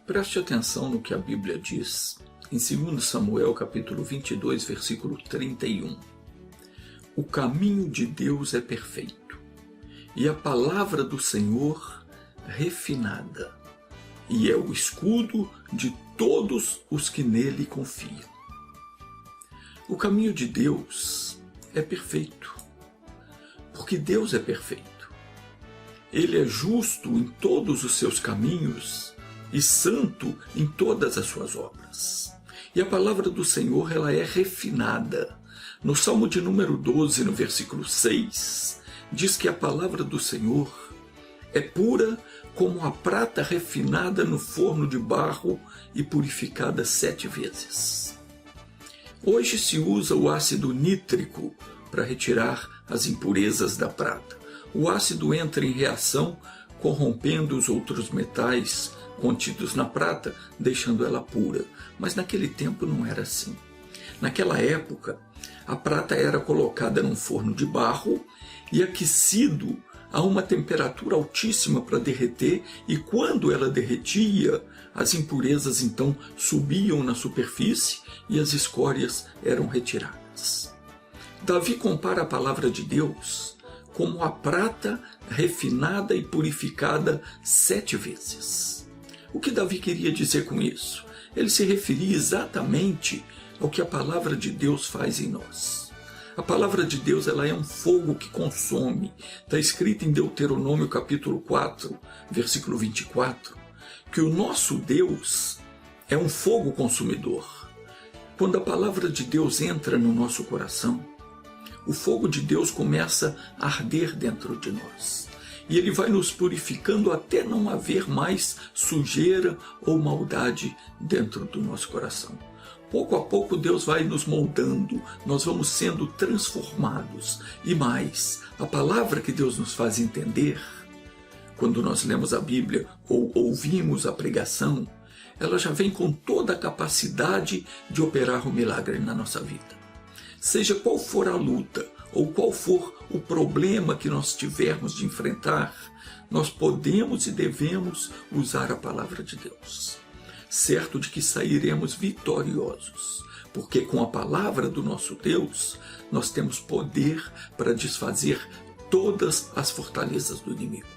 Preste atenção no que a Bíblia diz em 2 Samuel capítulo 22, versículo 31. O caminho de Deus é perfeito, e a palavra do Senhor refinada, e é o escudo de todos os que nele confiam. O caminho de Deus é perfeito, porque Deus é perfeito. Ele é justo em todos os seus caminhos e santo em todas as suas obras. E a palavra do Senhor, ela é refinada. No Salmo de número 12, no versículo 6, diz que a palavra do Senhor é pura como a prata refinada no forno de barro e purificada 7 vezes. Hoje se usa o ácido nítrico para retirar as impurezas da prata. O ácido entra em reação, corrompendo os outros metais contidos na prata, deixando ela pura. Mas naquele tempo não era assim. Naquela época, a prata era colocada num forno de barro e aquecido a uma temperatura altíssima para derreter, e quando ela derretia, as impurezas então subiam na superfície e as escórias eram retiradas. Davi compara a palavra de Deus como a prata refinada e purificada 7 vezes. O que Davi queria dizer com isso? Ele se referia exatamente ao que a palavra de Deus faz em nós. A palavra de Deus, ela é um fogo que consome. Está escrito em Deuteronômio capítulo 4, versículo 24, que o nosso Deus é um fogo consumidor. Quando a palavra de Deus entra no nosso coração, o fogo de Deus começa a arder dentro de nós. E ele vai nos purificando até não haver mais sujeira ou maldade dentro do nosso coração. Pouco a pouco Deus vai nos moldando, nós vamos sendo transformados. E mais, a palavra que Deus nos faz entender, quando nós lemos a Bíblia ou ouvimos a pregação, ela já vem com toda a capacidade de operar o milagre na nossa vida. Seja qual for a luta, ou qual for o problema que nós tivermos de enfrentar, nós podemos e devemos usar a palavra de Deus, certo de que sairemos vitoriosos, porque com a palavra do nosso Deus, nós temos poder para desfazer todas as fortalezas do inimigo.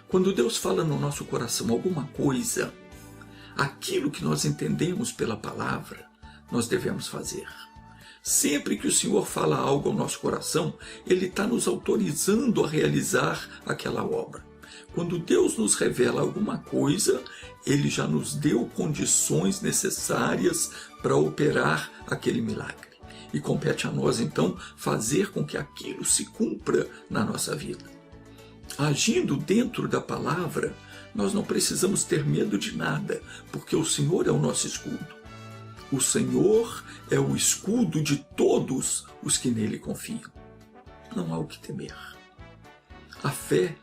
Quando Deus fala no nosso coração alguma coisa, aquilo que nós entendemos pela palavra, nós devemos fazer. Sempre que o Senhor fala algo ao nosso coração, Ele está nos autorizando a realizar aquela obra. Quando Deus nos revela alguma coisa, Ele já nos deu condições necessárias para operar aquele milagre. E compete a nós, então, fazer com que aquilo se cumpra na nossa vida. Agindo dentro da palavra, nós não precisamos ter medo de nada, porque o Senhor é o nosso escudo. O Senhor é o escudo de todos os que nele confiam. Não há o que temer. A fé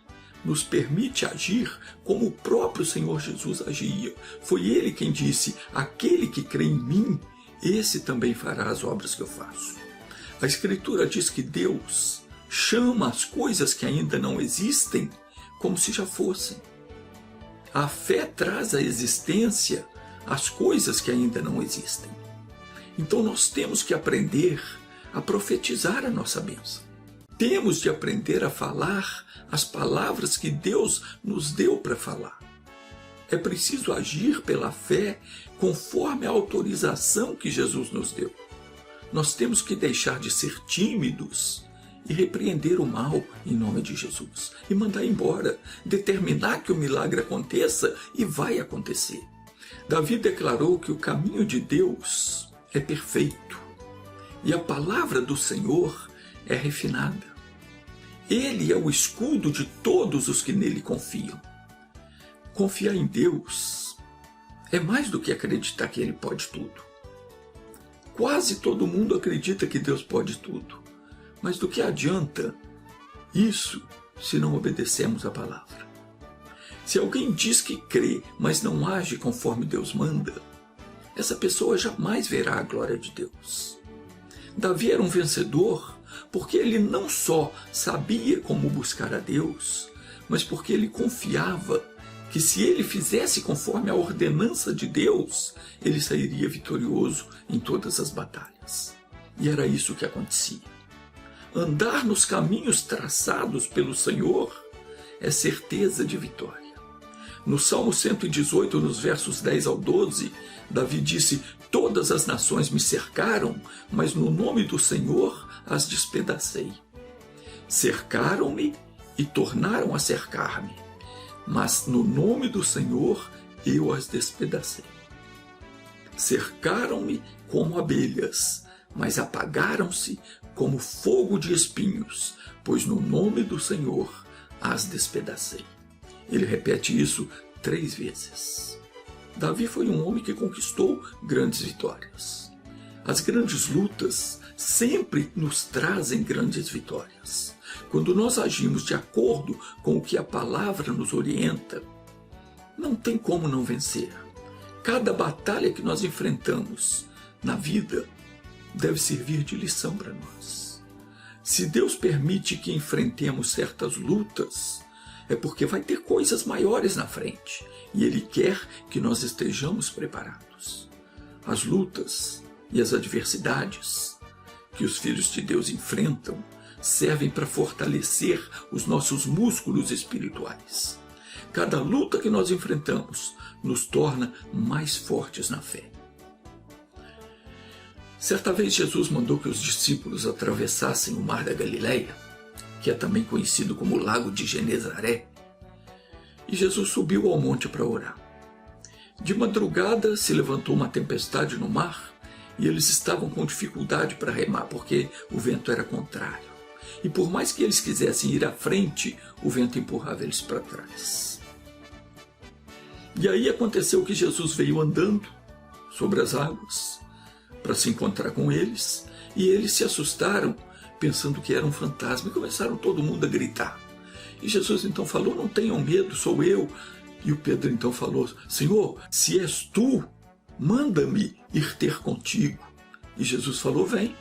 nos permite agir como o próprio Senhor Jesus agia. Foi Ele quem disse: aquele que crê em mim, esse também fará as obras que eu faço. A Escritura diz que Deus chama as coisas que ainda não existem como se já fossem. A fé traz à existência as coisas que ainda não existem. Então nós temos que aprender a profetizar a nossa bênção. Temos de aprender a falar as palavras que Deus nos deu para falar. É preciso agir pela fé conforme a autorização que Jesus nos deu. Nós temos que deixar de ser tímidos e repreender o mal em nome de Jesus. E mandar embora, determinar que o milagre aconteça, e vai acontecer. Davi declarou que o caminho de Deus é perfeito e a palavra do Senhor é refinada. Ele é o escudo de todos os que nele confiam. Confiar em Deus é mais do que acreditar que Ele pode tudo. Quase todo mundo acredita que Deus pode tudo, mas do que adianta isso se não obedecemos a palavra? Se alguém diz que crê, mas não age conforme Deus manda, essa pessoa jamais verá a glória de Deus. Davi era um vencedor porque ele não só sabia como buscar a Deus, mas porque ele confiava que se ele fizesse conforme a ordenança de Deus, ele sairia vitorioso em todas as batalhas. E era isso que acontecia. Andar nos caminhos traçados pelo Senhor é certeza de vitória. No Salmo 118, nos versos 10 ao 12, Davi disse: todas as nações me cercaram, mas no nome do Senhor as despedacei. Cercaram-me e tornaram a cercar-me, mas no nome do Senhor eu as despedacei. Cercaram-me como abelhas, mas apagaram-se como fogo de espinhos, pois no nome do Senhor as despedacei. Ele repete isso 3 vezes. Davi foi um homem que conquistou grandes vitórias. As grandes lutas sempre nos trazem grandes vitórias. Quando nós agimos de acordo com o que a palavra nos orienta, não tem como não vencer. Cada batalha que nós enfrentamos na vida deve servir de lição para nós. Se Deus permite que enfrentemos certas lutas, é porque vai ter coisas maiores na frente e Ele quer que nós estejamos preparados. As lutas e as adversidades que os filhos de Deus enfrentam servem para fortalecer os nossos músculos espirituais. Cada luta que nós enfrentamos nos torna mais fortes na fé. Certa vez Jesus mandou que os discípulos atravessassem o mar da Galileia, que é também conhecido como Lago de Genezaré, e Jesus subiu ao monte para orar. De madrugada se levantou uma tempestade no mar e eles estavam com dificuldade para remar porque o vento era contrário. E por mais que eles quisessem ir à frente, o vento empurrava eles para trás. E aí aconteceu que Jesus veio andando sobre as águas para se encontrar com eles, e eles se assustaram, pensando que era um fantasma, e começaram todo mundo a gritar. E Jesus então falou: não tenham medo, sou eu. E o Pedro então falou: Senhor, se és tu, manda-me ir ter contigo. E Jesus falou: vem.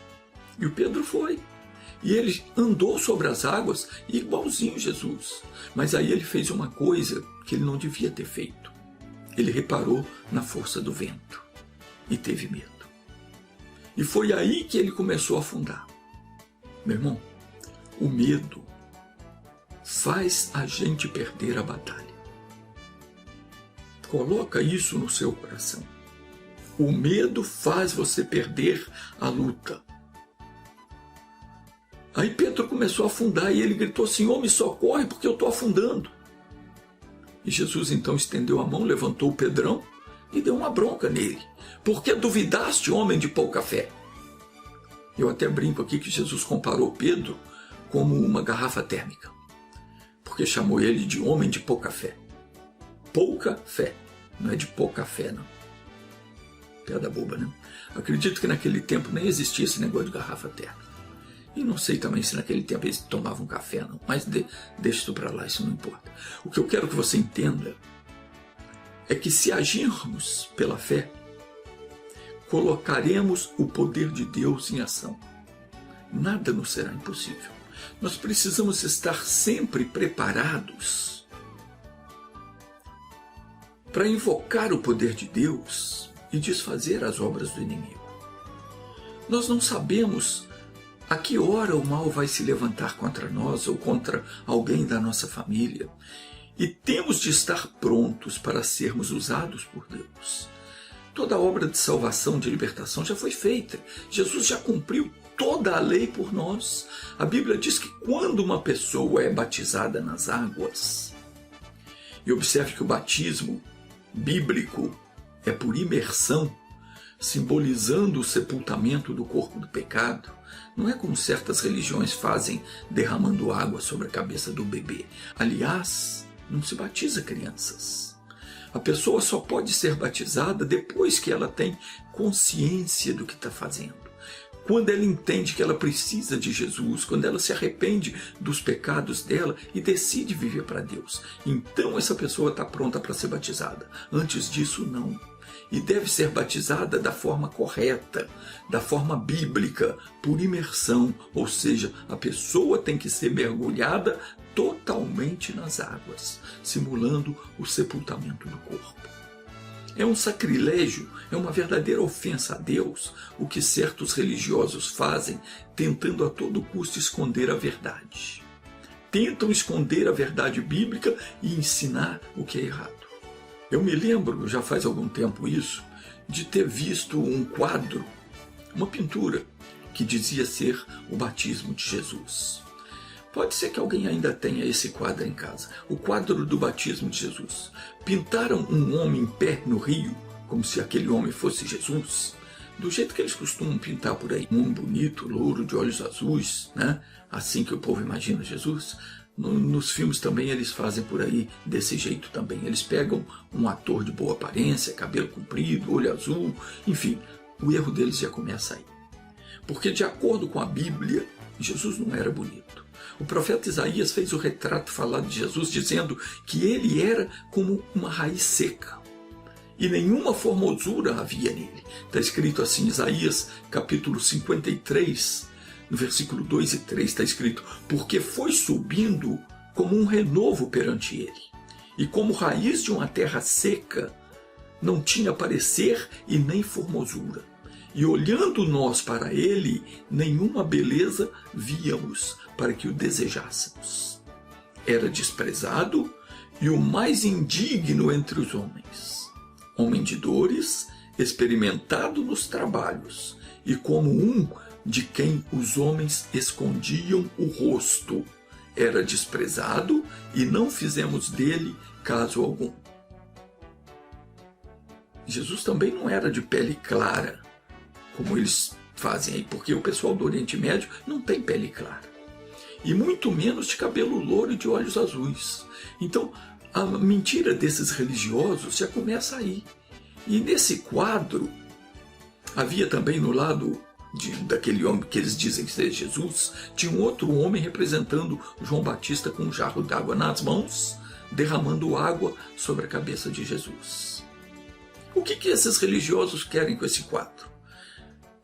E o Pedro foi. E ele andou sobre as águas igualzinho Jesus. Mas aí ele fez uma coisa que ele não devia ter feito. Ele reparou na força do vento e teve medo. E foi aí que ele começou a afundar. Meu irmão, o medo faz a gente perder a batalha. Coloca isso no seu coração. O medo faz você perder a luta. Aí Pedro começou a afundar e ele gritou: Senhor, me socorre porque eu estou afundando. E Jesus então estendeu a mão, levantou o Pedrão e deu uma bronca nele. Por que duvidaste, homem de pouca fé? Eu até brinco aqui que Jesus comparou Pedro como uma garrafa térmica, porque chamou ele de homem de pouca fé. Pouca fé, não é de pouca fé, não. Piada boba, né? Acredito que naquele tempo nem existia esse negócio de garrafa térmica. E não sei também se naquele tempo eles tomavam café, não. Mas deixa isso para lá, isso não importa. O que eu quero que você entenda é que se agirmos pela fé, colocaremos o poder de Deus em ação. Nada nos será impossível. Nós precisamos estar sempre preparados para invocar o poder de Deus e desfazer as obras do inimigo. Nós não sabemos a que hora o mal vai se levantar contra nós ou contra alguém da nossa família. E temos de estar prontos para sermos usados por Deus. Toda a obra de salvação, de libertação já foi feita. Jesus já cumpriu toda a lei por nós. A Bíblia diz que quando uma pessoa é batizada nas águas, e observe que o batismo bíblico é por imersão, simbolizando o sepultamento do corpo do pecado, não é como certas religiões fazem, derramando água sobre a cabeça do bebê. Aliás, não se batiza crianças. A pessoa só pode ser batizada depois que ela tem consciência do que está fazendo. Quando ela entende que ela precisa de Jesus, quando ela se arrepende dos pecados dela e decide viver para Deus. Então essa pessoa está pronta para ser batizada. Antes disso, não. e deve ser batizada da forma correta, da forma bíblica, por imersão, ou seja, a pessoa tem que ser mergulhada totalmente nas águas, simulando o sepultamento do corpo. É um sacrilégio, é uma verdadeira ofensa a Deus o que certos religiosos fazem, tentando a todo custo esconder a verdade. Tentam esconder a verdade bíblica e ensinar o que é errado. Eu me lembro, já faz algum tempo isso, de ter visto um quadro, uma pintura, que dizia ser o batismo de Jesus. Pode ser que alguém ainda tenha esse quadro em casa. O quadro do batismo de Jesus. Pintaram um homem em pé no rio, como se aquele homem fosse Jesus, do jeito que eles costumam pintar por aí. Um homem bonito, louro, de olhos azuis, né? Assim que o povo imagina Jesus. Nos filmes também eles fazem por aí desse jeito também. Eles pegam um ator de boa aparência, cabelo comprido, olho azul, enfim, o erro deles já começa aí. Porque de acordo com a Bíblia, Jesus não era bonito. O profeta Isaías fez o retrato falado de Jesus dizendo que ele era como uma raiz seca e nenhuma formosura havia nele. Está escrito assim, Isaías capítulo 53, no versículo 2 e 3 está escrito: porque foi subindo como um renovo perante ele, e como raiz de uma terra seca, não tinha parecer e nem formosura. E olhando nós para ele, nenhuma beleza víamos para que o desejássemos. Era desprezado e o mais indigno entre os homens, homem de dores, experimentado nos trabalhos, e como um de quem os homens escondiam o rosto. Era desprezado e não fizemos dele caso algum. Jesus também não era de pele clara, como eles fazem aí, porque o pessoal do Oriente Médio não tem pele clara. E muito menos de cabelo louro e de olhos azuis. Então, a mentira desses religiosos já começa aí. E nesse quadro, havia também no lado daquele homem que eles dizem ser Jesus, tinha um outro homem representando João Batista com um jarro d'água nas mãos, derramando água sobre a cabeça de Jesus. O que esses religiosos querem com esse quadro?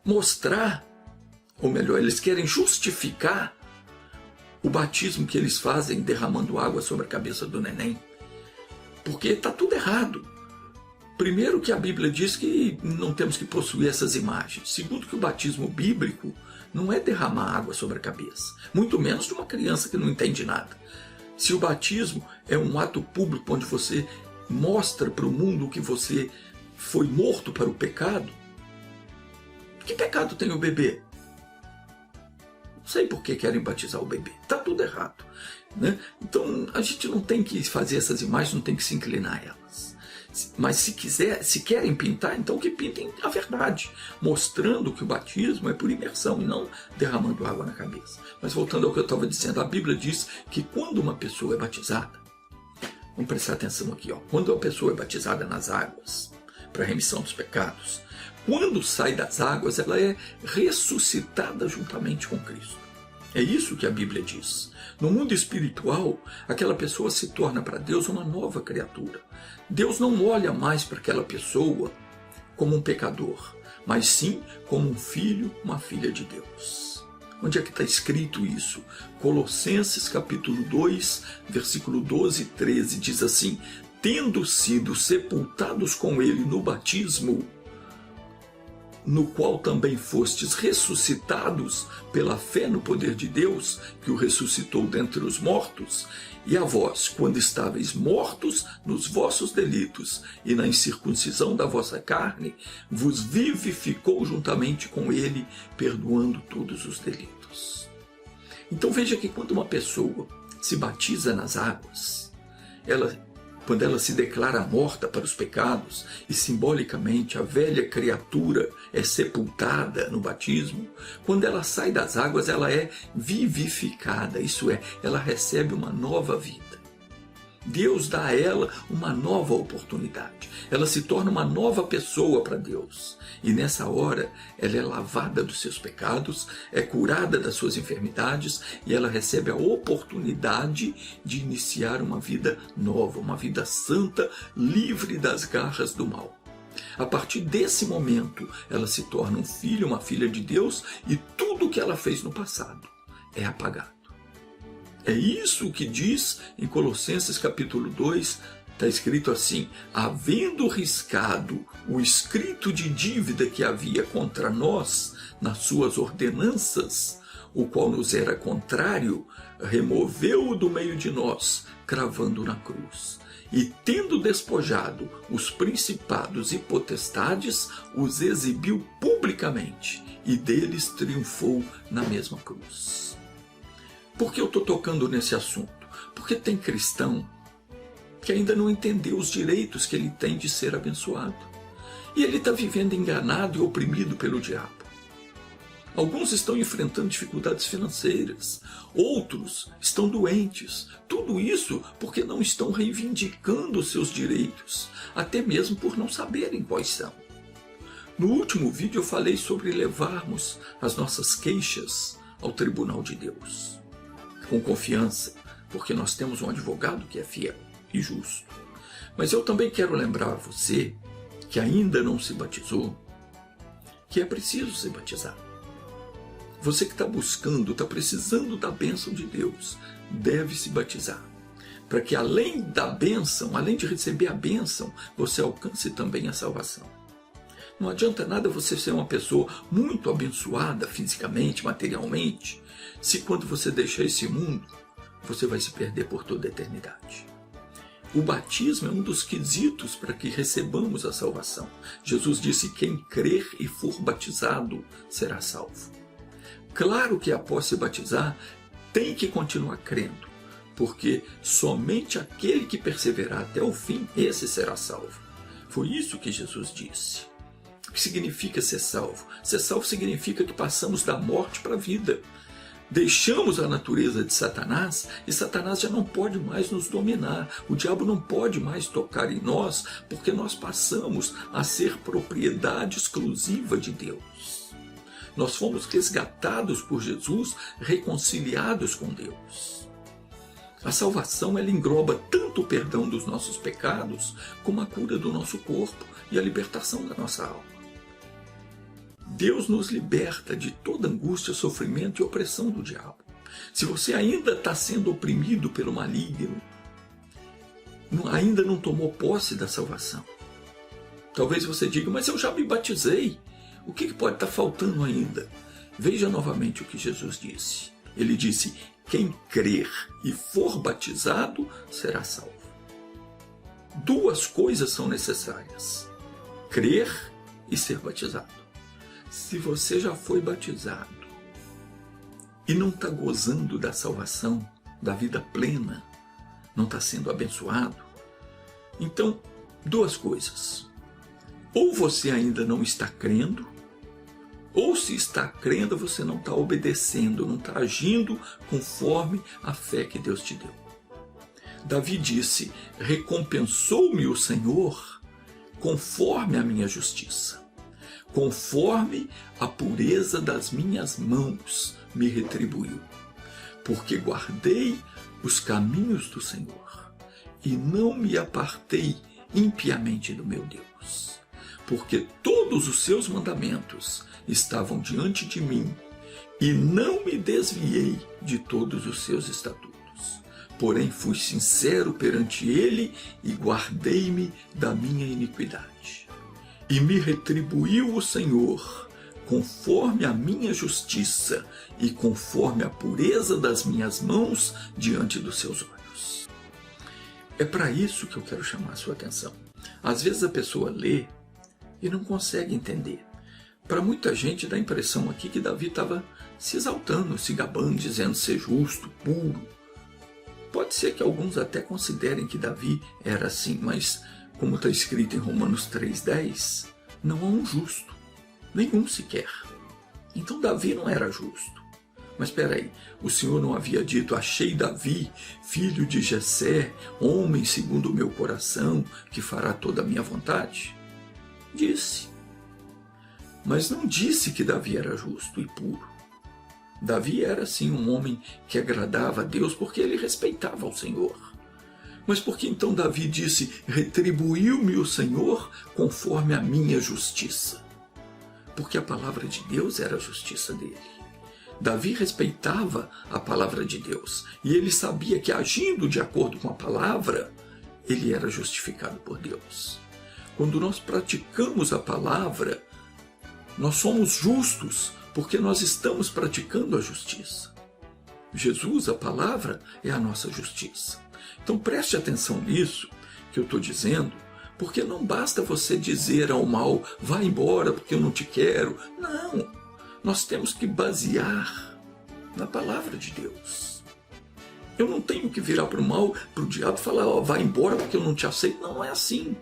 Mostrar, ou melhor, eles querem justificar o batismo que eles fazem derramando água sobre a cabeça do neném. Porque está tudo errado. Primeiro que a Bíblia diz que não temos que possuir essas imagens. Segundo que o batismo bíblico não é derramar água sobre a cabeça. Muito menos de uma criança que não entende nada. Se o batismo é um ato público onde você mostra para o mundo que você foi morto para o pecado, que pecado tem o bebê? Não sei por que querem batizar o bebê. Está tudo errado, né? Então a gente não tem que fazer essas imagens, não tem que se inclinar a elas. Mas se querem pintar, então que pintem a verdade, mostrando que o batismo é por imersão e não derramando água na cabeça. Mas voltando ao que eu estava dizendo, a Bíblia diz que quando uma pessoa é batizada, vamos prestar atenção aqui, quando a pessoa é batizada nas águas para a remissão dos pecados, quando sai das águas, ela é ressuscitada juntamente com Cristo. É isso que a Bíblia diz. No mundo espiritual, aquela pessoa se torna para Deus uma nova criatura. Deus não olha mais para aquela pessoa como um pecador, mas sim como um filho, uma filha de Deus. Onde é que está escrito isso? Colossenses capítulo 2, versículo 12 e 13 diz assim: tendo sido sepultados com ele no batismo, no qual também fostes ressuscitados pela fé no poder de Deus, que o ressuscitou dentre os mortos, e a vós, quando estáveis mortos nos vossos delitos e na incircuncisão da vossa carne, vos vivificou juntamente com ele, perdoando todos os delitos. Então veja que quando uma pessoa se batiza nas águas, quando ela se declara morta para os pecados e simbolicamente a velha criatura é sepultada no batismo, quando ela sai das águas ela é vivificada, isso é, ela recebe uma nova vida. Deus dá a ela uma nova oportunidade, ela se torna uma nova pessoa para Deus. E nessa hora ela é lavada dos seus pecados, é curada das suas enfermidades e ela recebe a oportunidade de iniciar uma vida nova, uma vida santa, livre das garras do mal. A partir desse momento, ela se torna um filho, uma filha de Deus, e tudo o que ela fez no passado é apagado. É isso que diz em Colossenses capítulo 2, está escrito assim: havendo riscado o escrito de dívida que havia contra nós nas suas ordenanças, o qual nos era contrário, removeu-o do meio de nós, cravando na cruz. E tendo despojado os principados e potestades, os exibiu publicamente, e deles triunfou na mesma cruz. Por que eu estou tocando nesse assunto? Porque tem cristão que ainda não entendeu os direitos que ele tem de ser abençoado. E ele está vivendo enganado e oprimido pelo diabo. Alguns estão enfrentando dificuldades financeiras, outros estão doentes. Tudo isso porque não estão reivindicando os seus direitos, até mesmo por não saberem quais são. No último vídeo eu falei sobre levarmos as nossas queixas ao tribunal de Deus, com confiança, porque nós temos um advogado que é fiel e justo. Mas eu também quero lembrar a você, que ainda não se batizou, que é preciso ser batizado. Você que está buscando, está precisando da bênção de Deus, deve se batizar. Para que além da bênção, além de receber a bênção, você alcance também a salvação. Não adianta nada você ser uma pessoa muito abençoada fisicamente, materialmente, se quando você deixar esse mundo, você vai se perder por toda a eternidade. O batismo é um dos quesitos para que recebamos a salvação. Jesus disse: quem crer e for batizado será salvo. Claro que após se batizar, tem que continuar crendo, porque somente aquele que perseverar até o fim, esse será salvo. Foi isso que Jesus disse. O que significa ser salvo? Ser salvo significa que passamos da morte para a vida. Deixamos a natureza de Satanás e Satanás já não pode mais nos dominar. O diabo não pode mais tocar em nós, porque nós passamos a ser propriedade exclusiva de Deus. Nós fomos resgatados por Jesus, reconciliados com Deus. A salvação, ela engloba tanto o perdão dos nossos pecados, como a cura do nosso corpo e a libertação da nossa alma. Deus nos liberta de toda angústia, sofrimento e opressão do diabo. Se você ainda está sendo oprimido pelo maligno, ainda não tomou posse da salvação, talvez você diga: mas eu já me batizei. O que pode estar faltando ainda? Veja novamente o que Jesus disse. Ele disse: quem crer e for batizado será salvo. Duas coisas são necessárias: crer e ser batizado. Se você já foi batizado e não está gozando da salvação, da vida plena, não está sendo abençoado, então, duas coisas: ou você ainda não está crendo, ou se está crendo, você não está obedecendo, não está agindo conforme a fé que Deus te deu. Davi disse: recompensou-me o Senhor conforme a minha justiça, conforme a pureza das minhas mãos me retribuiu, porque guardei os caminhos do Senhor e não me apartei impiamente do meu Deus, porque todos os seus mandamentos estavam diante de mim e não me desviei de todos os seus estatutos. Porém fui sincero perante ele e guardei-me da minha iniquidade. E me retribuiu o Senhor conforme a minha justiça e conforme a pureza das minhas mãos diante dos seus olhos. É para isso que eu quero chamar a sua atenção. Às vezes a pessoa lê e não consegue entender. Para muita gente dá a impressão aqui que Davi estava se exaltando, se gabando, dizendo ser justo, puro. Pode ser que alguns até considerem que Davi era assim, mas como está escrito em Romanos 3,10, não há um justo, nenhum sequer. Então Davi não era justo. Mas espera aí, o Senhor não havia dito: achei Davi, filho de Jessé, homem segundo o meu coração, que fará toda a minha vontade? Disse. Mas não disse que Davi era justo e puro. Davi era sim um homem que agradava a Deus porque ele respeitava ao Senhor. Mas por que então Davi disse: retribuiu-me o Senhor conforme a minha justiça? Porque a palavra de Deus era a justiça dele. Davi respeitava a palavra de Deus e ele sabia que, agindo de acordo com a palavra, ele era justificado por Deus. Quando nós praticamos a palavra, nós somos justos porque nós estamos praticando a justiça. Jesus, a palavra, é a nossa justiça. Então preste atenção nisso que eu estou dizendo, porque não basta você dizer ao mal: vá embora porque eu não te quero. Não, nós temos que basear na palavra de Deus. Eu não tenho que virar para o mal, para o diabo e falar: vá embora porque eu não te aceito. Não é assim.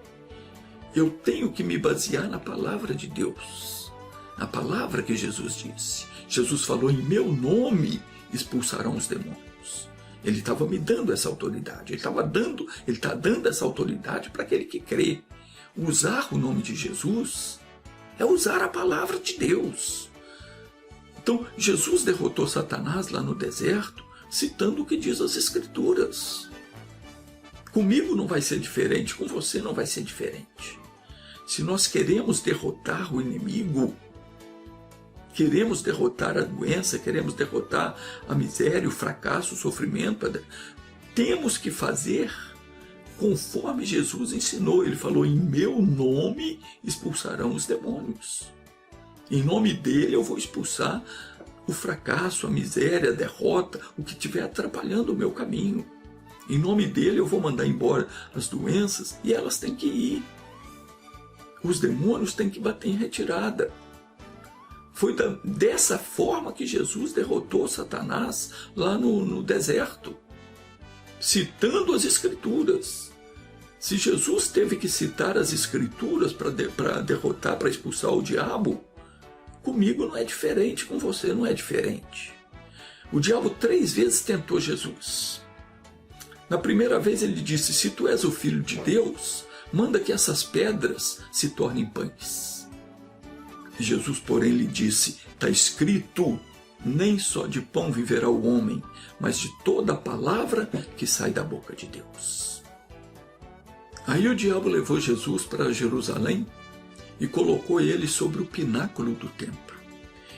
Eu tenho que me basear na palavra de Deus. A palavra que Jesus disse. Jesus falou: em meu nome expulsarão os demônios. Ele estava me dando essa autoridade. Ele está dando essa autoridade para aquele que crê. Usar o nome de Jesus é usar a palavra de Deus. Então, Jesus derrotou Satanás lá no deserto, citando o que diz as Escrituras. Comigo não vai ser diferente, com você não vai ser diferente. Se nós queremos derrotar o inimigo, queremos derrotar a doença, queremos derrotar a miséria, o fracasso, o sofrimento, temos que fazer conforme Jesus ensinou. Ele falou: em meu nome expulsarão os demônios. Em nome dele eu vou expulsar o fracasso, a miséria, a derrota, o que estiver atrapalhando o meu caminho. Em nome dele eu vou mandar embora as doenças e elas têm que ir. Os demônios têm que bater em retirada. Foi dessa forma que Jesus derrotou Satanás lá no deserto, citando as Escrituras. Se Jesus teve que citar as Escrituras para derrotar, para expulsar o diabo, comigo não é diferente, com você não é diferente. O diabo 3 vezes tentou Jesus. Na primeira vez ele disse: se tu és o Filho de Deus, manda que essas pedras se tornem pães. Jesus, porém, lhe disse: está escrito, nem só de pão viverá o homem, mas de toda a palavra que sai da boca de Deus. Aí o diabo levou Jesus para Jerusalém e colocou ele sobre o pináculo do templo.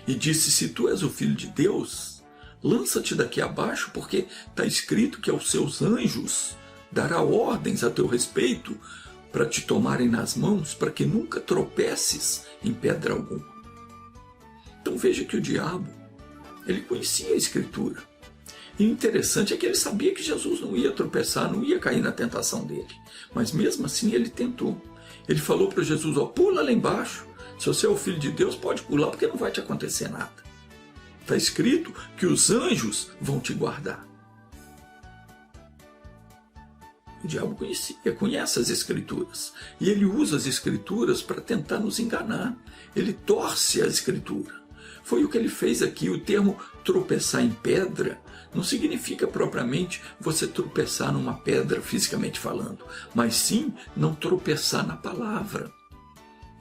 E disse: se tu és o Filho de Deus, lança-te daqui abaixo, porque está escrito que aos seus anjos dará ordens a teu respeito para te tomarem nas mãos, para que nunca tropeces em pedra alguma. Então veja que o diabo, ele conhecia a Escritura. E o interessante é que ele sabia que Jesus não ia tropeçar, não ia cair na tentação dele. Mas mesmo assim ele tentou. Ele falou para Jesus: pula lá embaixo. Se você é o Filho de Deus, pode pular, porque não vai te acontecer nada. Está escrito que os anjos vão te guardar. O diabo conhece as Escrituras. E ele usa as Escrituras para tentar nos enganar. Ele torce a Escritura. Foi o que ele fez aqui. O termo tropeçar em pedra não significa propriamente você tropeçar numa pedra fisicamente falando, mas sim não tropeçar na palavra.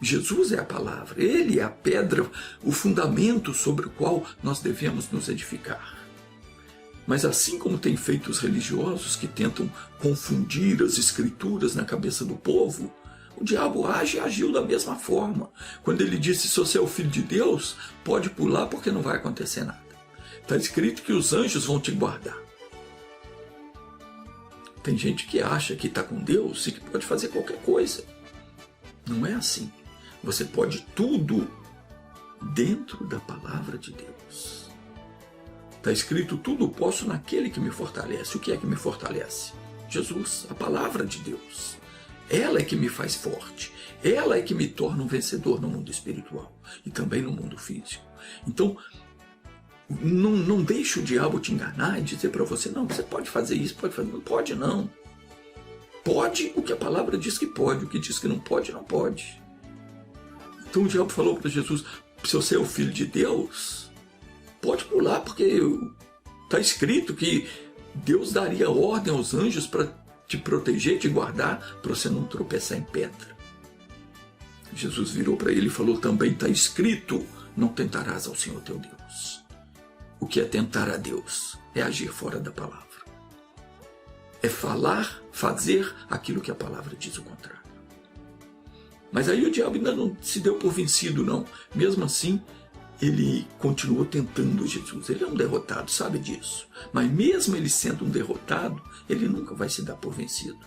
Jesus é a palavra. Ele é a pedra, o fundamento sobre o qual nós devemos nos edificar. Mas assim como tem feito os religiosos que tentam confundir as Escrituras na cabeça do povo, o diabo age e agiu da mesma forma. Quando ele disse: se você é o Filho de Deus, pode pular porque não vai acontecer nada. Está escrito que os anjos vão te guardar. Tem gente que acha que está com Deus e que pode fazer qualquer coisa. Não é assim. Você pode tudo dentro da palavra de Deus. Está escrito: tudo posso naquele que me fortalece. O que é que me fortalece? Jesus, a palavra de Deus. Ela é que me faz forte. Ela é que me torna um vencedor no mundo espiritual e também no mundo físico. Então, não deixe o diabo te enganar e dizer para você: não, você pode fazer isso, pode fazer. Não pode, não. Pode o que a palavra diz que pode, o que diz que não pode, não pode. Então o diabo falou para Jesus: se você é o Filho de Deus, pode pular, porque está escrito que Deus daria ordem aos anjos para te proteger, te guardar, para você não tropeçar em pedra. Jesus virou para ele e falou: também está escrito, não tentarás ao Senhor teu Deus. O que é tentar a Deus? É agir fora da palavra. é falar, fazer aquilo que a palavra diz o contrário. Mas aí o diabo ainda não se deu por vencido, não. Mesmo assim, ele continuou tentando Jesus. Ele é um derrotado, sabe disso. Mas mesmo ele sendo um derrotado, ele nunca vai se dar por vencido.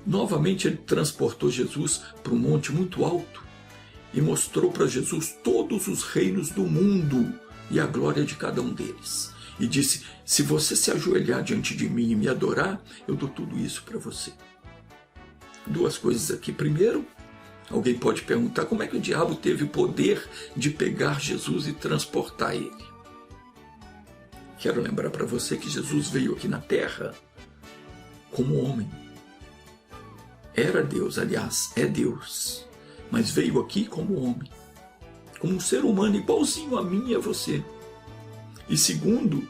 Novamente ele transportou Jesus para um monte muito alto e mostrou para Jesus todos os reinos do mundo e a glória de cada um deles. E disse: se você se ajoelhar diante de mim e me adorar, eu dou tudo isso para você. Duas coisas aqui. Primeiro, alguém pode perguntar como é que o diabo teve o poder de pegar Jesus e transportar ele. Quero lembrar para você que Jesus veio aqui na terra como homem. Era Deus, aliás, é Deus, mas veio aqui como homem, como um ser humano igualzinho a mim e a você. E segundo,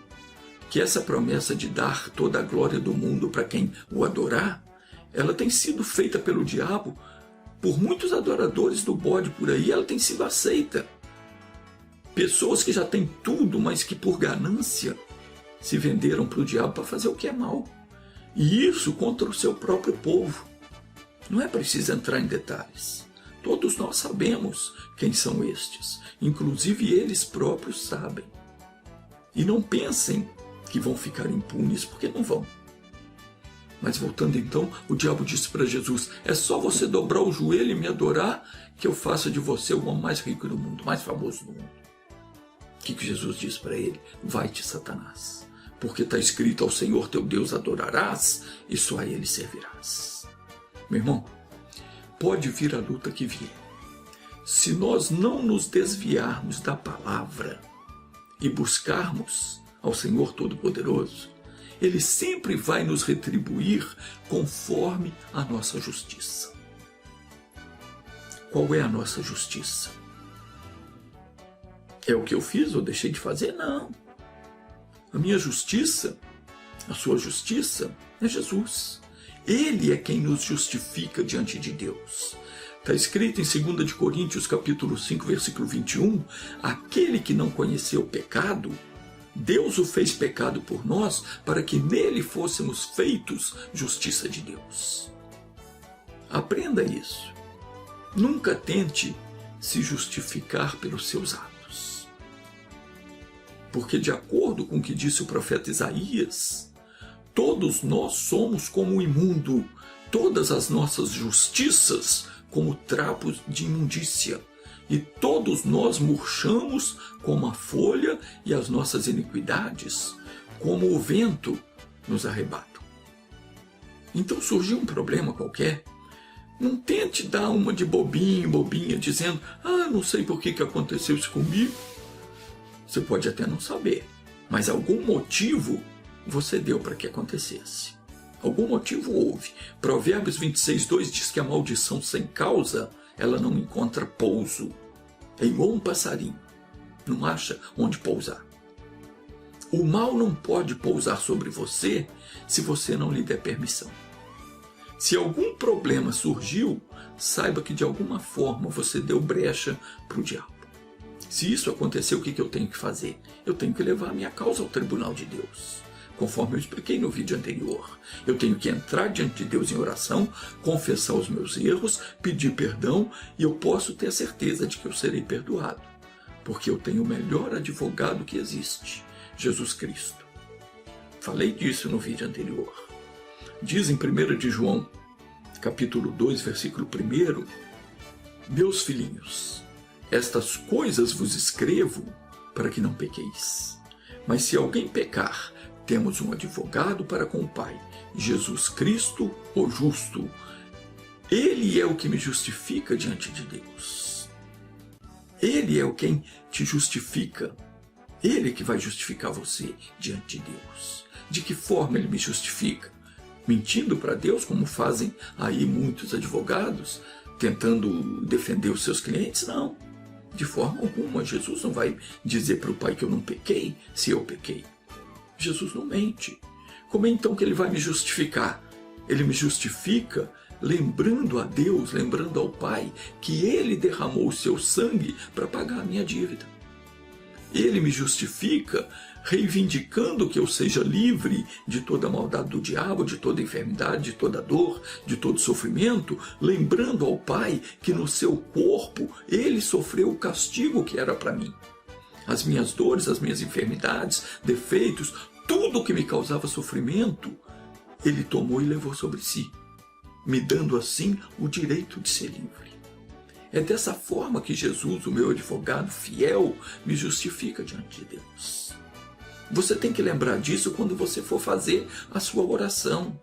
que essa promessa de dar toda a glória do mundo para quem o adorar, ela tem sido feita pelo diabo por muitos adoradores do bode por aí, ela tem sido aceita. Pessoas que já têm tudo, mas que por ganância se venderam para o diabo para fazer o que é mal. E isso contra o seu próprio povo. Não é preciso entrar em detalhes. Todos nós sabemos quem são estes. Inclusive eles próprios sabem. E não pensem que vão ficar impunes, porque não vão. Mas voltando então, o diabo disse para Jesus: é só você dobrar o joelho e me adorar que eu faço de você o homem mais rico do mundo, mais famoso do mundo. O que Jesus disse para ele? Vai-te, Satanás, porque está escrito: ao Senhor teu Deus adorarás e só a ele servirás. Meu irmão, pode vir a luta que vier. Se nós não nos desviarmos da palavra e buscarmos ao Senhor Todo-Poderoso, Ele sempre vai nos retribuir conforme a nossa justiça. Qual é a nossa justiça? É o que eu fiz ou deixei de fazer? Não. A minha justiça, a sua justiça, é Jesus. Ele é quem nos justifica diante de Deus. Está escrito em 2 Coríntios capítulo 5, versículo 21, aquele que não conheceu o pecado, Deus o fez pecado por nós, para que nele fôssemos feitos justiça de Deus. Aprenda isso. Nunca tente se justificar pelos seus atos. Porque de acordo com o que disse o profeta Isaías, todos nós somos como o imundo, todas as nossas justiças como trapos de imundícia, e todos nós murchamos como a folha, e as nossas iniquidades como o vento nos arrebatam. Então surgiu um problema qualquer, não tente dar uma de bobinha, dizendo: não sei por que aconteceu isso comigo. Você pode até não saber, mas algum motivo você deu para que acontecesse. Algum motivo houve. Provérbios 26, 2 diz que a maldição sem causa, ela não encontra pouso. É igual um passarinho, não acha onde pousar. O mal não pode pousar sobre você se você não lhe der permissão. Se algum problema surgiu, saiba que de alguma forma você deu brecha para o diabo. Se isso aconteceu, o que eu tenho que fazer? Eu tenho que levar a minha causa ao tribunal de Deus. Conforme eu expliquei no vídeo anterior, eu tenho que entrar diante de Deus em oração, confessar os meus erros, pedir perdão, e eu posso ter a certeza de que eu serei perdoado, porque eu tenho o melhor advogado que existe, Jesus Cristo. Falei disso no vídeo anterior. Diz em 1 de João, capítulo 2, versículo 1, meus filhinhos, estas coisas vos escrevo para que não pequeis. Mas se alguém pecar, temos um advogado para com o Pai, Jesus Cristo, o justo. Ele é o que me justifica diante de Deus. Ele é o quem te justifica. Ele é que vai justificar você diante de Deus. De que forma ele me justifica? Mentindo para Deus, como fazem aí muitos advogados, tentando defender os seus clientes? Não. De forma alguma. Jesus não vai dizer para o Pai que eu não pequei, se eu pequei. Jesus não mente. Como é então que ele vai me justificar? Ele me justifica lembrando a Deus, lembrando ao Pai, que ele derramou o seu sangue para pagar a minha dívida. Ele me justifica, reivindicando que eu seja livre de toda a maldade do diabo, de toda enfermidade, de toda dor, de todo sofrimento, lembrando ao Pai que no seu corpo ele sofreu o castigo que era para mim. As minhas dores, as minhas enfermidades, defeitos, tudo que me causava sofrimento, ele tomou e levou sobre si, me dando assim o direito de ser livre. É dessa forma que Jesus, o meu advogado fiel, me justifica diante de Deus. Você tem que lembrar disso quando você for fazer a sua oração.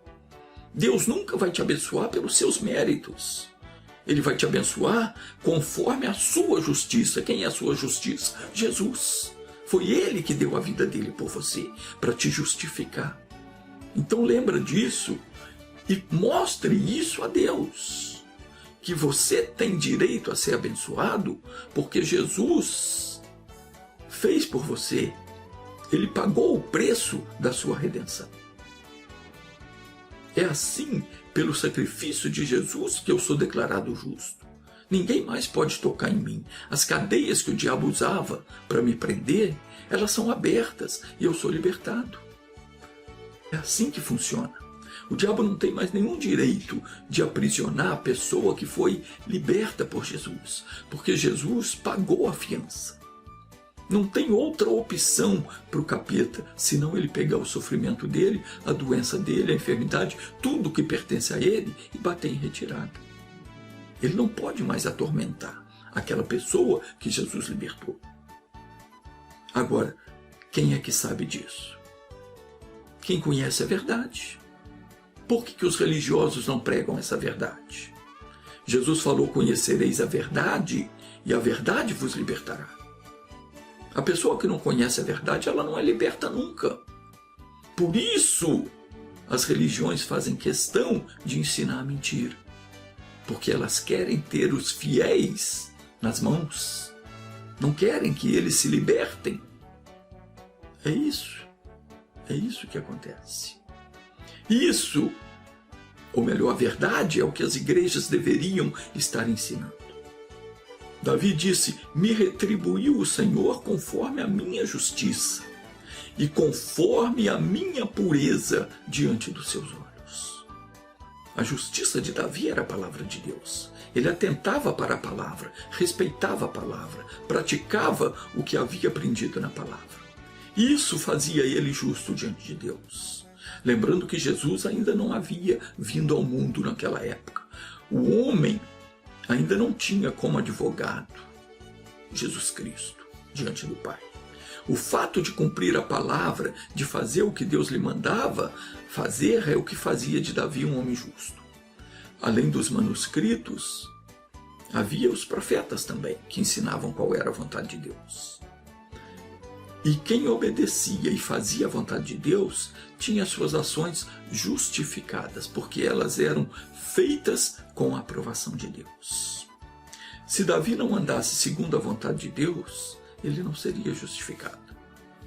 Deus nunca vai te abençoar pelos seus méritos. Ele vai te abençoar conforme a sua justiça. Quem é a sua justiça? Jesus. Foi Ele que deu a vida dele por você, para te justificar. Então lembra disso e mostre isso a Deus. Que você tem direito a ser abençoado porque Jesus fez por você. Ele pagou o preço da sua redenção. É assim, pelo sacrifício de Jesus, que eu sou declarado justo. Ninguém mais pode tocar em mim. As cadeias que o diabo usava para me prender, elas são abertas e eu sou libertado. É assim que funciona. O diabo não tem mais nenhum direito de aprisionar a pessoa que foi liberta por Jesus, porque Jesus pagou a fiança. Não tem outra opção para o capeta, senão ele pegar o sofrimento dele, a doença dele, a enfermidade, tudo que pertence a ele e bater em retirada. Ele não pode mais atormentar aquela pessoa que Jesus libertou. Agora, quem é que sabe disso? Quem conhece a verdade. Por que os religiosos não pregam essa verdade? Jesus falou: conhecereis a verdade e a verdade vos libertará. A pessoa que não conhece a verdade, ela não é liberta nunca. Por isso, as religiões fazem questão de ensinar a mentira. Porque elas querem ter os fiéis nas mãos. Não querem que eles se libertem. É isso que acontece. Isso, ou melhor, a verdade é o que as igrejas deveriam estar ensinando. Davi disse: me retribuiu o Senhor conforme a minha justiça e conforme a minha pureza diante dos seus olhos. A justiça de Davi era a palavra de Deus. Ele atentava para a palavra, respeitava a palavra, praticava o que havia aprendido na palavra. Isso fazia ele justo diante de Deus. Lembrando que Jesus ainda não havia vindo ao mundo naquela época. O homem ainda não tinha como advogado Jesus Cristo diante do Pai. O fato de cumprir a palavra, de fazer o que Deus lhe mandava fazer, é o que fazia de Davi um homem justo. Além dos manuscritos, havia os profetas também, que ensinavam qual era a vontade de Deus. E quem obedecia e fazia a vontade de Deus tinha suas ações justificadas, porque elas eram feitas com a aprovação de Deus. Se Davi não andasse segundo a vontade de Deus, ele não seria justificado.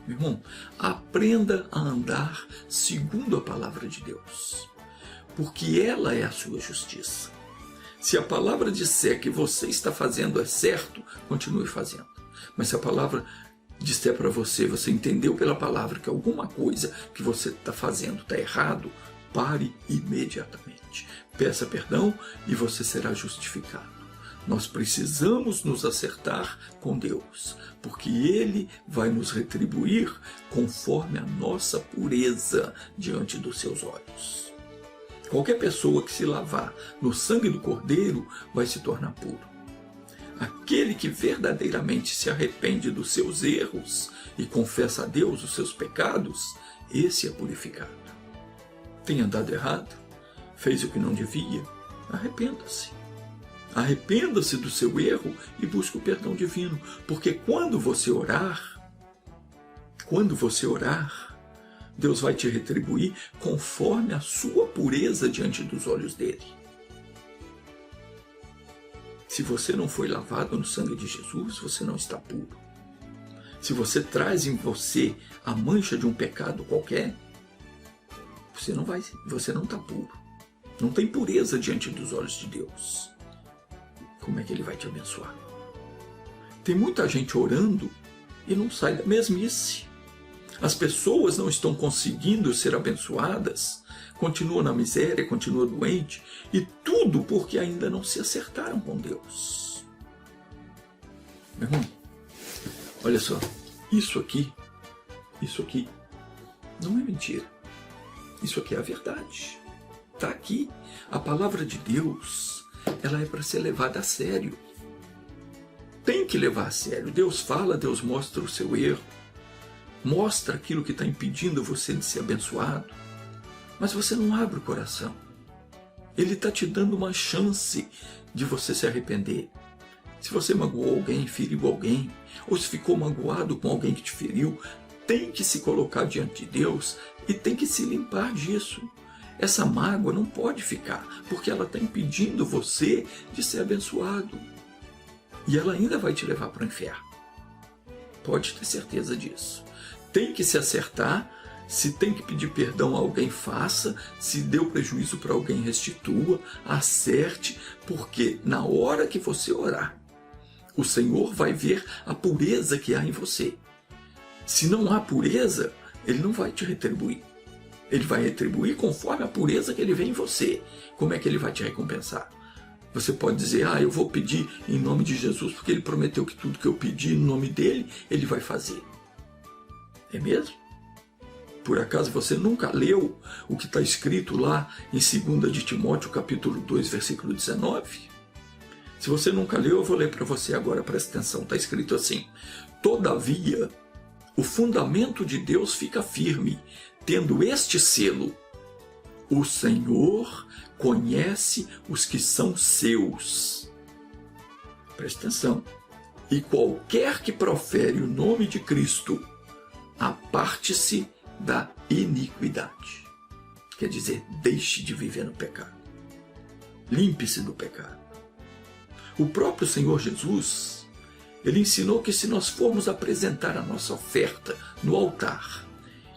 Meu irmão, aprenda a andar segundo a palavra de Deus, porque ela é a sua justiça. Se a palavra disser que você está fazendo é certo, continue fazendo. Mas se a palavra disser para você, você entendeu pela palavra que alguma coisa que você está fazendo está errado, pare imediatamente. Peça perdão e você será justificado. Nós precisamos nos acertar com Deus, porque Ele vai nos retribuir conforme a nossa pureza diante dos seus olhos. Qualquer pessoa que se lavar no sangue do Cordeiro vai se tornar puro. Aquele que verdadeiramente se arrepende dos seus erros e confessa a Deus os seus pecados, esse é purificado. Tem andado errado? Fez o que não devia? Arrependa-se. Arrependa-se do seu erro e busque o perdão divino, porque quando você orar, Deus vai te retribuir conforme a sua pureza diante dos olhos dele. Se você não foi lavado no sangue de Jesus, você não está puro. Se você traz em você a mancha de um pecado qualquer, você não está puro. Não tem pureza diante dos olhos de Deus. Como é que Ele vai te abençoar? Tem muita gente orando e não sai da mesmice. As pessoas não estão conseguindo ser abençoadas, continuam na miséria, continuam doentes, e tudo porque ainda não se acertaram com Deus. Meu irmão, olha só, isso aqui não é mentira. Isso aqui é a verdade. Está aqui. A palavra de Deus, ela é para ser levada a sério. Tem que levar a sério. Deus fala, Deus mostra o seu erro, mostra aquilo que está impedindo você de ser abençoado, mas você não abre o coração. Ele está te dando uma chance de você se arrepender. Se você magoou alguém, feriu alguém, ou se ficou magoado com alguém que te feriu, tem que se colocar diante de Deus e tem que se limpar disso. Essa mágoa não pode ficar, porque ela está impedindo você de ser abençoado. E ela ainda vai te levar para o inferno. Pode ter certeza disso. Tem que se acertar. Se tem que pedir perdão a alguém, faça. Se deu prejuízo para alguém, restitua, acerte, porque na hora que você orar, o Senhor vai ver a pureza que há em você. Se não há pureza, Ele não vai te retribuir. Ele vai retribuir conforme a pureza que Ele vê em você. Como é que Ele vai te recompensar? Você pode dizer, eu vou pedir em nome de Jesus, porque Ele prometeu que tudo que eu pedir em nome dEle, Ele vai fazer. É mesmo? Por acaso você nunca leu o que está escrito lá em 2 de Timóteo, capítulo 2, versículo 19? Se você nunca leu, eu vou ler para você agora, presta atenção. Está escrito assim: todavia, o fundamento de Deus fica firme, tendo este selo: o Senhor conhece os que são seus. Presta atenção. E qualquer que profere o nome de Cristo, aparte-se da iniquidade. Quer dizer, deixe de viver no pecado. Limpe-se do pecado. O próprio Senhor Jesus, Ele ensinou que se nós formos apresentar a nossa oferta no altar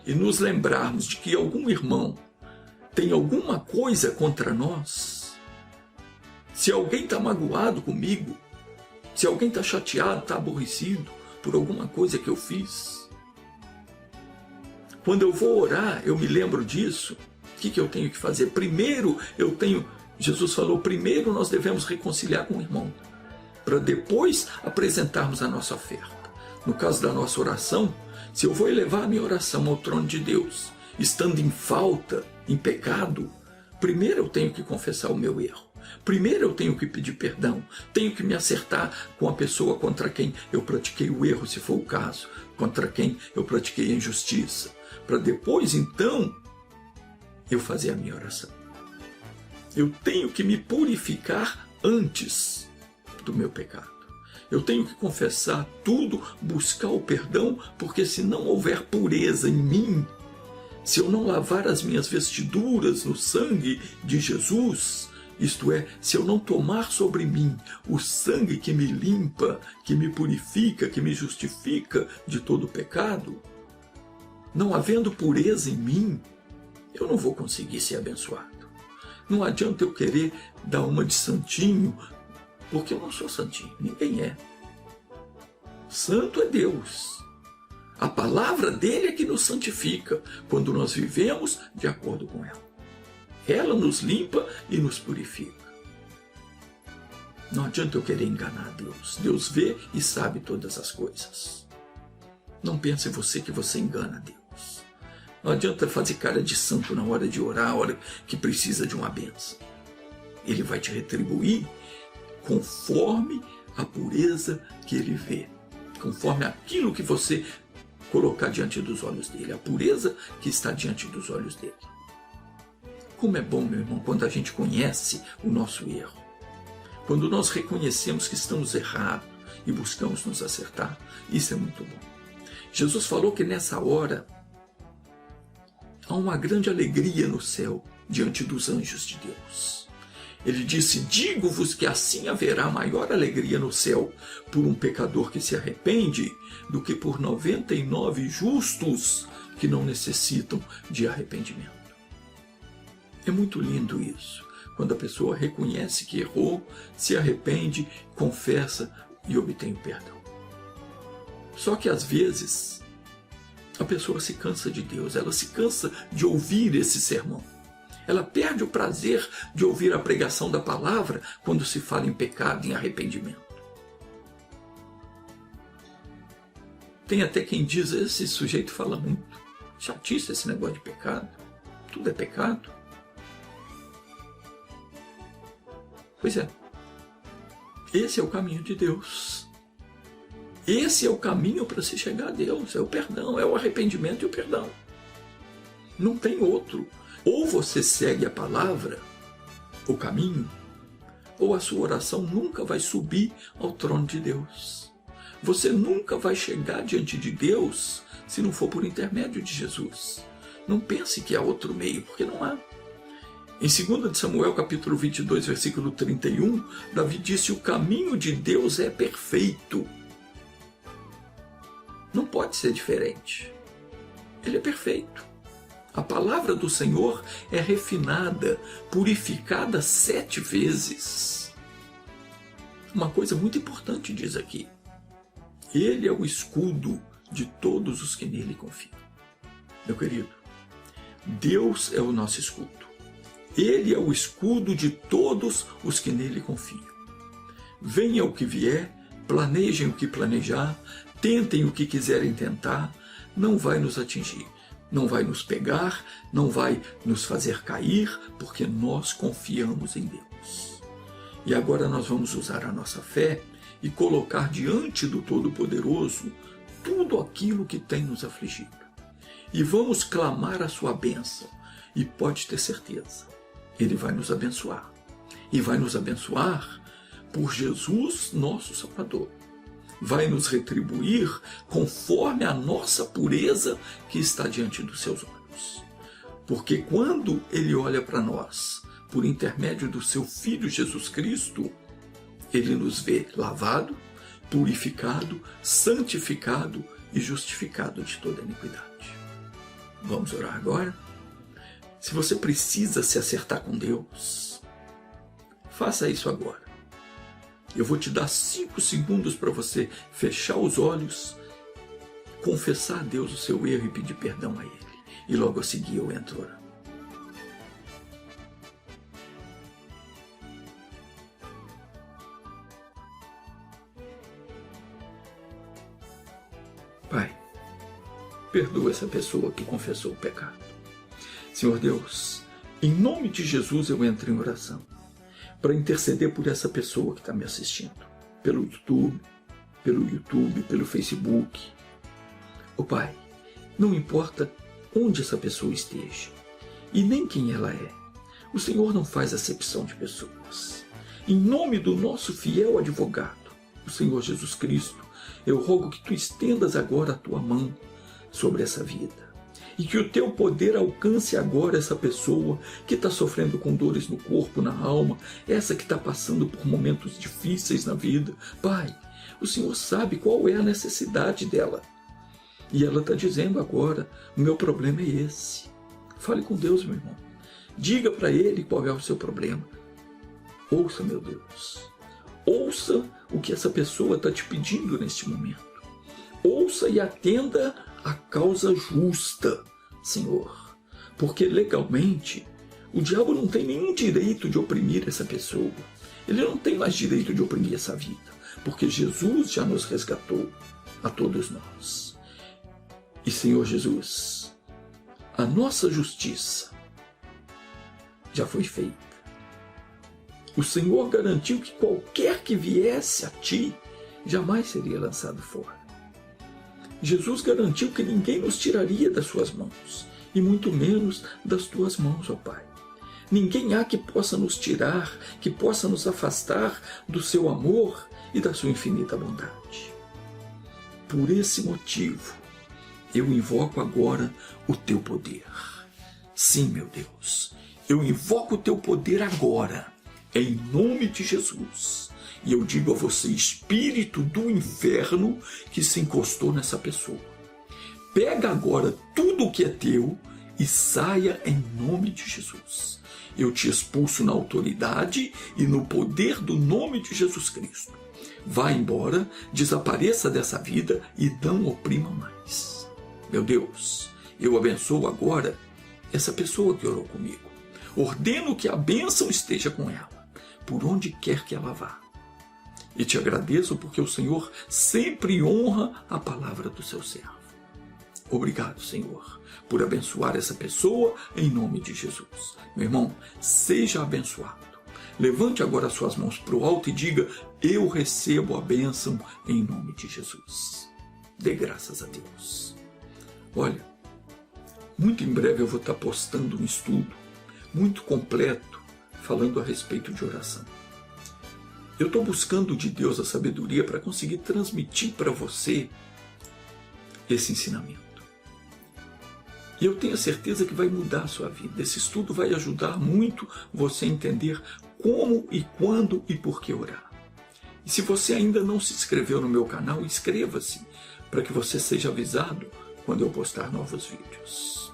e nos lembrarmos de que algum irmão tem alguma coisa contra nós, se alguém está magoado comigo, se alguém está chateado, está aborrecido por alguma coisa que eu fiz, quando eu vou orar, eu me lembro disso. O que eu tenho que fazer? Primeiro, Jesus falou, primeiro nós devemos reconciliar com o irmão, para depois apresentarmos a nossa oferta. No caso da nossa oração, se eu vou elevar a minha oração ao trono de Deus, estando em falta, em pecado, primeiro eu tenho que confessar o meu erro. Primeiro eu tenho que pedir perdão, tenho que me acertar com a pessoa contra quem eu pratiquei o erro, se for o caso, contra quem eu pratiquei a injustiça, para depois, então, eu fazer a minha oração. Eu tenho que me purificar antes do meu pecado. Eu tenho que confessar tudo, buscar o perdão, porque se não houver pureza em mim, se eu não lavar as minhas vestiduras no sangue de Jesus, isto é, se eu não tomar sobre mim o sangue que me limpa, que me purifica, que me justifica de todo pecado, não havendo pureza em mim, eu não vou conseguir ser abençoado. Não adianta eu querer dar uma de santinho, porque eu não sou santinho, ninguém é. Santo é Deus. A palavra dele é que nos santifica, quando nós vivemos de acordo com ela. Ela nos limpa e nos purifica. Não adianta eu querer enganar Deus. Deus vê e sabe todas as coisas. Não pense você que você engana Deus. Não adianta fazer cara de santo na hora de orar, a hora que precisa de uma bênção. Ele vai te retribuir conforme a pureza que ele vê, conforme aquilo que você colocar diante dos olhos dele, a pureza que está diante dos olhos dele. Como é bom, meu irmão, quando a gente conhece o nosso erro, quando nós reconhecemos que estamos errados e buscamos nos acertar, isso é muito bom. Jesus falou que nessa hora há uma grande alegria no céu diante dos anjos de Deus. Ele disse: digo-vos que assim haverá maior alegria no céu por um pecador que se arrepende do que por 99 justos que não necessitam de arrependimento. É muito lindo isso, quando a pessoa reconhece que errou, se arrepende, confessa e obtém o perdão. Só que às vezes a pessoa se cansa de Deus, ela se cansa de ouvir esse sermão. Ela perde o prazer de ouvir a pregação da palavra quando se fala em pecado, em arrependimento. Tem até quem diz, esse sujeito fala muito. Chatice esse negócio de pecado. Tudo é pecado. Pois é. Esse é o caminho de Deus. Esse é o caminho para se chegar a Deus. É o perdão, é o arrependimento e o perdão. Não tem outro. Ou você segue a palavra, o caminho, ou a sua oração nunca vai subir ao trono de Deus. Você nunca vai chegar diante de Deus se não for por intermédio de Jesus. Não pense que há outro meio, porque não há. Em 2 Samuel, capítulo 22, versículo 31, Davi disse: o caminho de Deus é perfeito. Não pode ser diferente. Ele é perfeito. A palavra do Senhor é refinada, purificada 7 vezes. Uma coisa muito importante diz aqui: Ele é o escudo de todos os que nele confiam. Meu querido, Deus é o nosso escudo. Ele é o escudo de todos os que nele confiam. Venha o que vier, planejem o que planejar, tentem o que quiserem tentar, não vai nos atingir. Não vai nos pegar, não vai nos fazer cair, porque nós confiamos em Deus. E agora nós vamos usar a nossa fé e colocar diante do Todo-Poderoso tudo aquilo que tem nos afligido. E vamos clamar a sua bênção. E pode ter certeza, Ele vai nos abençoar. E vai nos abençoar por Jesus, nosso Salvador. Vai nos retribuir conforme a nossa pureza que está diante dos seus olhos. Porque quando Ele olha para nós, por intermédio do seu Filho Jesus Cristo, Ele nos vê lavado, purificado, santificado e justificado de toda iniquidade. Vamos orar agora? Se você precisa se acertar com Deus, faça isso agora. Eu vou te dar 5 segundos para você fechar os olhos, confessar a Deus o seu erro e pedir perdão a Ele. E logo a seguir eu entro orando. Pai, perdoa essa pessoa que confessou o pecado. Senhor Deus, em nome de Jesus eu entro em oração para interceder por essa pessoa que está me assistindo, pelo YouTube, pelo Facebook. Ô Pai, não importa onde essa pessoa esteja e nem quem ela é, o Senhor não faz acepção de pessoas. Em nome do nosso fiel advogado, o Senhor Jesus Cristo, eu rogo que Tu estendas agora a Tua mão sobre essa vida. E que o Teu poder alcance agora essa pessoa que está sofrendo com dores no corpo, na alma, essa que está passando por momentos difíceis na vida. Pai, o Senhor sabe qual é a necessidade dela. E ela está dizendo agora, o meu problema é esse. Fale com Deus, meu irmão. Diga para Ele qual é o seu problema. Ouça, meu Deus. Ouça o que essa pessoa está te pedindo neste momento. Ouça e atenda a causa justa, Senhor, porque legalmente o diabo não tem nenhum direito de oprimir essa pessoa. Ele não tem mais direito de oprimir essa vida, porque Jesus já nos resgatou a todos nós. E Senhor Jesus, a nossa justiça já foi feita. O Senhor garantiu que qualquer que viesse a Ti jamais seria lançado fora. Jesus garantiu que ninguém nos tiraria das Suas mãos, e muito menos das Tuas mãos, ó Pai. Ninguém há que possa nos tirar, que possa nos afastar do Seu amor e da Sua infinita bondade. Por esse motivo, eu invoco agora o Teu poder. Sim, meu Deus, eu invoco o Teu poder agora, em nome de Jesus. E eu digo a você, espírito do inferno que se encostou nessa pessoa, pega agora tudo o que é teu e saia em nome de Jesus. Eu te expulso na autoridade e no poder do nome de Jesus Cristo. Vá embora, desapareça dessa vida e não oprima mais. Meu Deus, eu abençoo agora essa pessoa que orou comigo. Ordeno que a bênção esteja com ela, por onde quer que ela vá. E te agradeço porque o Senhor sempre honra a palavra do seu servo. Obrigado, Senhor, por abençoar essa pessoa em nome de Jesus. Meu irmão, seja abençoado. Levante agora as suas mãos para o alto e diga: eu recebo a bênção em nome de Jesus. Dê graças a Deus. Olha, muito em breve eu vou estar postando um estudo muito completo falando a respeito de oração. Eu estou buscando de Deus a sabedoria para conseguir transmitir para você esse ensinamento. E eu tenho a certeza que vai mudar a sua vida. Esse estudo vai ajudar muito você a entender como e quando e por que orar. E se você ainda não se inscreveu no meu canal, inscreva-se para que você seja avisado quando eu postar novos vídeos.